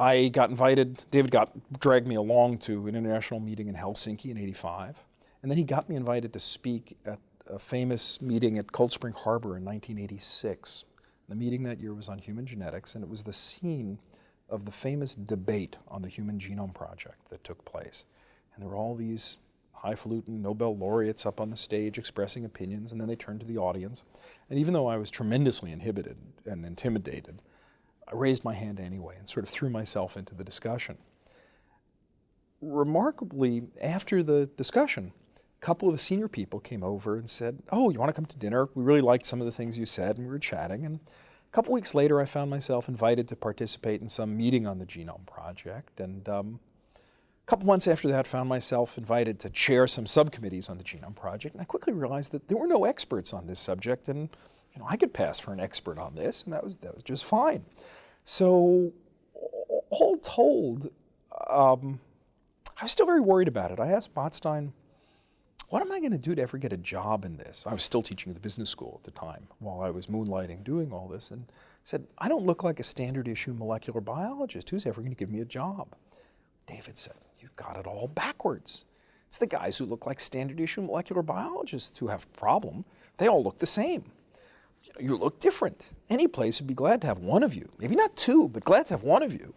I got invited, David dragged me along to an international meeting in Helsinki in '85. And then he got me invited to speak at a famous meeting at Cold Spring Harbor in 1986. The meeting that year was on human genetics, and it was the scene of the famous debate on the Human Genome Project that took place. And there were all these highfalutin Nobel laureates up on the stage expressing opinions, and then they turned to the audience. And even though I was tremendously inhibited and intimidated, I raised my hand anyway and sort of threw myself into the discussion. Remarkably, after the discussion, a couple of the senior people came over and said, "Oh, you want to come to dinner? We really liked some of the things you said," and we were chatting. And a couple weeks later, I found myself invited to participate in some meeting on the Genome Project. And a couple months after that, found myself invited to chair some subcommittees on the Genome Project. And I quickly realized that there were no experts on this subject, and I could pass for an expert on this, and that was just fine. So, all told, I was still very worried about it. I asked Botstein, what am I going to do to ever get a job in this? I was still teaching at the business school at the time while I was moonlighting doing all this, and said, I don't look like a standard issue molecular biologist. Who's ever going to give me a job? David said, you've got it all backwards. It's the guys who look like standard issue molecular biologists who have a problem. They all look the same. You look different. Any place would be glad to have one of you. Maybe not two, but glad to have one of you.